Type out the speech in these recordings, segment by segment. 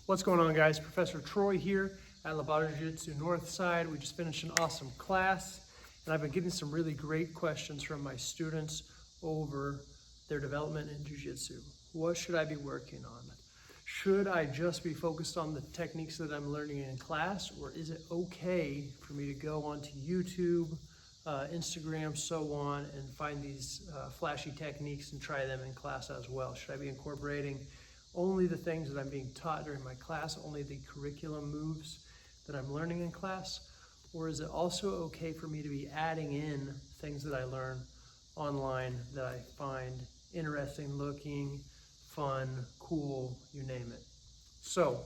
What's going on, guys? Professor Troy here at Lovato Jiu-Jitsu Northside. We just finished an awesome class, and I've been getting some really great questions from my students over their development in Jiu-Jitsu. What should I be working on? Should I just be focused on the techniques that I'm learning in class, or is it okay for me to go onto YouTube, Instagram, so on, and find these flashy techniques and try them in class as well? Should I be incorporating only the things that I'm being taught during my class, only the curriculum moves that I'm learning in class? Or is it also okay for me to be adding in things that I learn online that I find interesting looking, fun, cool, you name it? So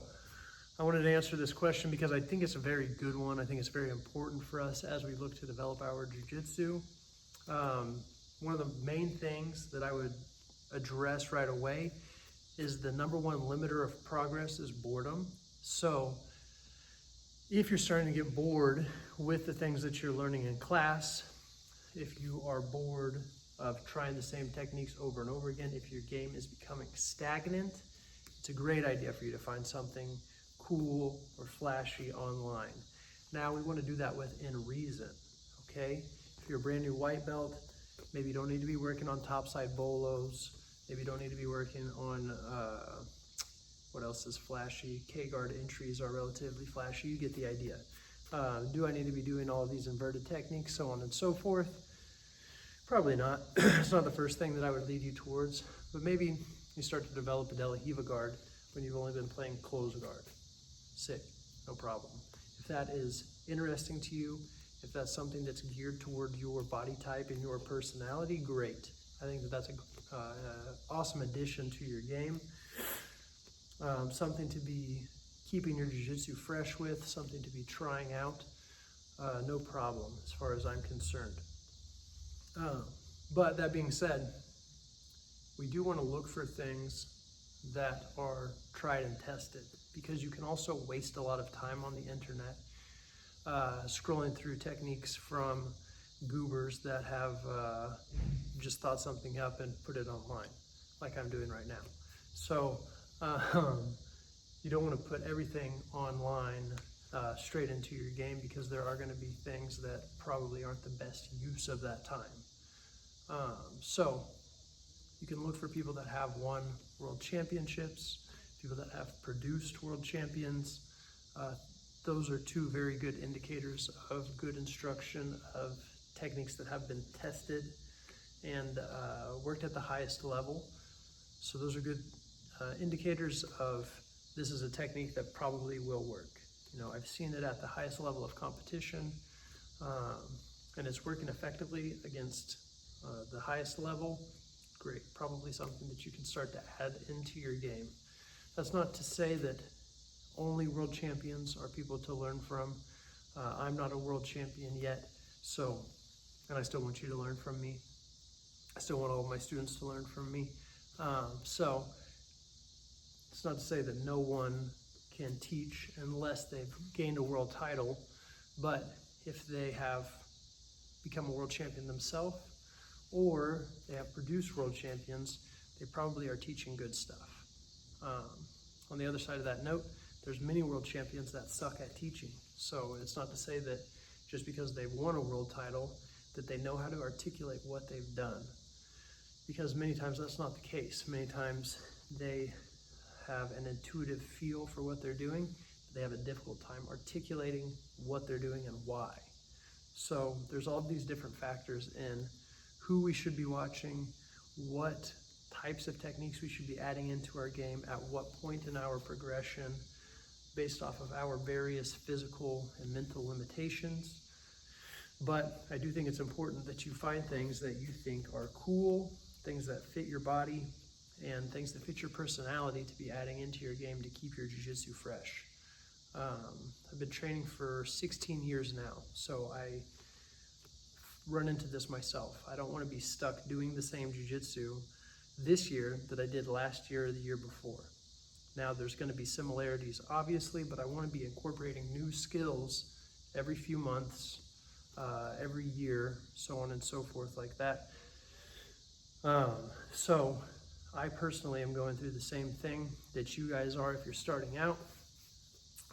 I wanted to answer this question because I think it's a very good one. I think it's very important for us as we look to develop our jiu-jitsu. One of the main things that I would address right away is the number one limiter of progress is boredom. So if you're starting to get bored with the things that you're learning in class, if you are bored of trying the same techniques over and over again, if your game is becoming stagnant, it's a great idea for you to find something cool or flashy online. Now we want to do that within reason, okay? If you're a brand new white belt, maybe you don't need to be working on topside bolos. Maybe you don't need to be working on, what else is flashy? K-guard entries are relatively flashy, you get the idea. Do I need to be doing all of these inverted techniques, so on and so forth? Probably not. It's not the first thing that I would lead you towards, but maybe you start to develop a De La Riva guard when you've only been playing close guard. Sick, no problem. If that is interesting to you, if that's something that's geared toward your body type and your personality, great. I think that that's an awesome addition to your game. Something to be keeping your jiu-jitsu fresh with, something to be trying out, no problem as far as I'm concerned. But that being said, we do want to look for things that are tried and tested, because you can also waste a lot of time on the internet scrolling through techniques from goobers that have just thought something up and put it online, like I'm doing right now. So you don't want to put everything online straight into your game, because there are going to be things that probably aren't the best use of that time. So you can look for people that have won world championships, people that have produced world champions. Those are two very good indicators of good instruction, of techniques that have been tested and worked at the highest level. So those are good indicators of this is a technique that probably will work. You know, I've seen it at the highest level of competition, and it's working effectively against the highest level. Great, probably something that you can start to add into your game. That's not to say that only world champions are people to learn from. I'm not a world champion yet, and I still want you to learn from me. I still want all of my students to learn from me. So it's not to say that no one can teach unless they've gained a world title, but if they have become a world champion themselves, or they have produced world champions, they probably are teaching good stuff. On the other side of that note, there's many world champions that suck at teaching. So it's not to say that just because they've won a world title that they know how to articulate what they've done, because many times that's not the case. Many times they have an intuitive feel for what they're doing, but they have a difficult time articulating what they're doing and why. So there's all these different factors in who we should be watching, what types of techniques we should be adding into our game, at what point in our progression, based off of our various physical and mental limitations. But I do think it's important that you find things that you think are cool, things that fit your body, and things that fit your personality to be adding into your game to keep your jiu-jitsu fresh. I've been training for 16 years now, so I run into this myself. I don't want to be stuck doing the same jiu-jitsu this year that I did last year or the year before. Now there's going to be similarities obviously, but I want to be incorporating new skills every few months, every year, so on and so forth like that. So I personally am going through the same thing that you guys are if you're starting out,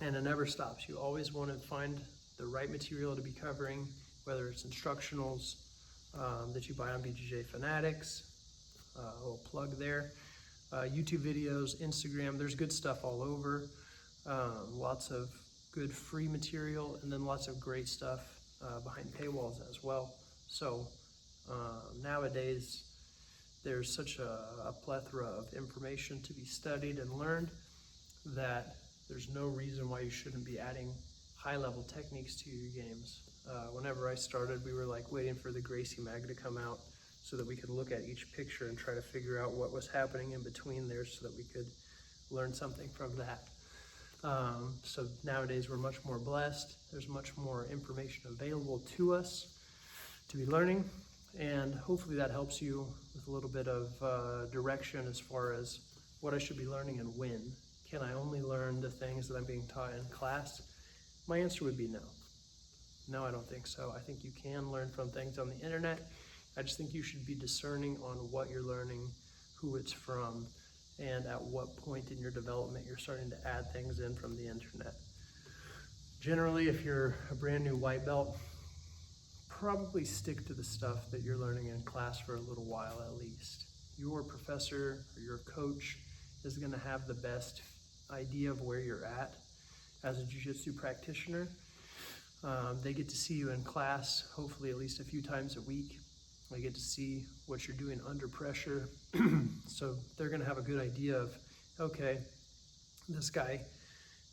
and it never stops. You always want to find the right material to be covering, whether it's instructionals that you buy on BJJ Fanatics, a little plug there, YouTube videos, Instagram, there's good stuff all over, lots of good free material, and then lots of great stuff behind paywalls as well. So nowadays, there's such a plethora of information to be studied and learned that there's no reason why you shouldn't be adding high-level techniques to your games. Whenever I started, we were like waiting for the Gracie Mag to come out so that we could look at each picture and try to figure out what was happening in between there so that we could learn something from that. So nowadays we're much more blessed. There's much more information available to us to be learning, and hopefully that helps you with a little bit of direction as far as what I should be learning and when. Can I only learn the things that I'm being taught in class? My answer would be no. No, I don't think so. I think you can learn from things on the internet. I just think you should be discerning on what you're learning, who it's from, and at what point in your development you're starting to add things in from the internet. Generally, if you're a brand new white belt, probably stick to the stuff that you're learning in class for a little while at least. Your professor or your coach is going to have the best idea of where you're at as a jiu-jitsu practitioner. They get to see you in class, hopefully at least a few times a week. They get to see what you're doing under pressure. So they're going to have a good idea of, okay, this guy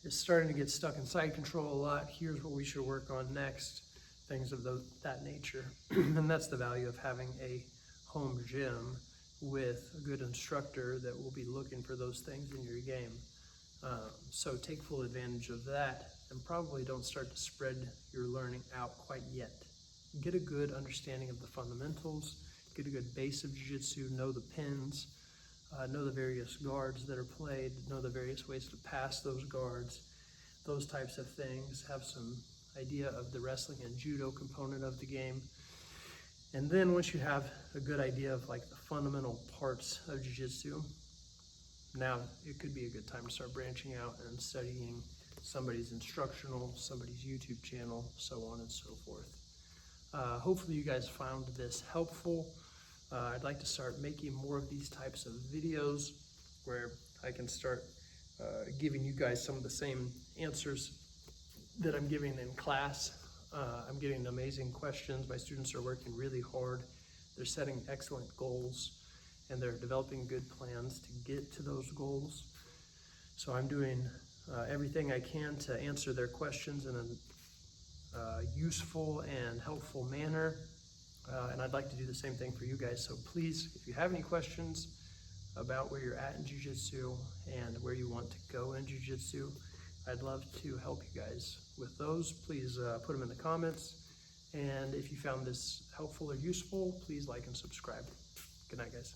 is starting to get stuck in side control a lot. Here's what we should work on next, things of that nature. And that's the value of having a home gym with a good instructor that will be looking for those things in your game. So take full advantage of that, and probably don't start to spread your learning out quite yet. Get a good understanding of the fundamentals, get a good base of jiu-jitsu, know the pins, know the various guards that are played, know the various ways to pass those guards, those types of things. Have some idea of the wrestling and judo component of the game. And then once you have a good idea of like the fundamental parts of jiu-jitsu, now it could be a good time to start branching out and studying somebody's instructional, somebody's YouTube channel, so on and so forth. Hopefully you guys found this helpful. I'd like to start making more of these types of videos where I can start giving you guys some of the same answers that I'm giving in class. I'm getting amazing questions. My students are working really hard. They're setting excellent goals, and they're developing good plans to get to those goals. So I'm doing everything I can to answer their questions in a useful and helpful manner. And I'd like to do the same thing for you guys. So please, if you have any questions about where you're at in jiu-jitsu and where you want to go in jiu-jitsu, I'd love to help you guys with those. Please put them in the comments. And if you found this helpful or useful, please like and subscribe. Good night, guys.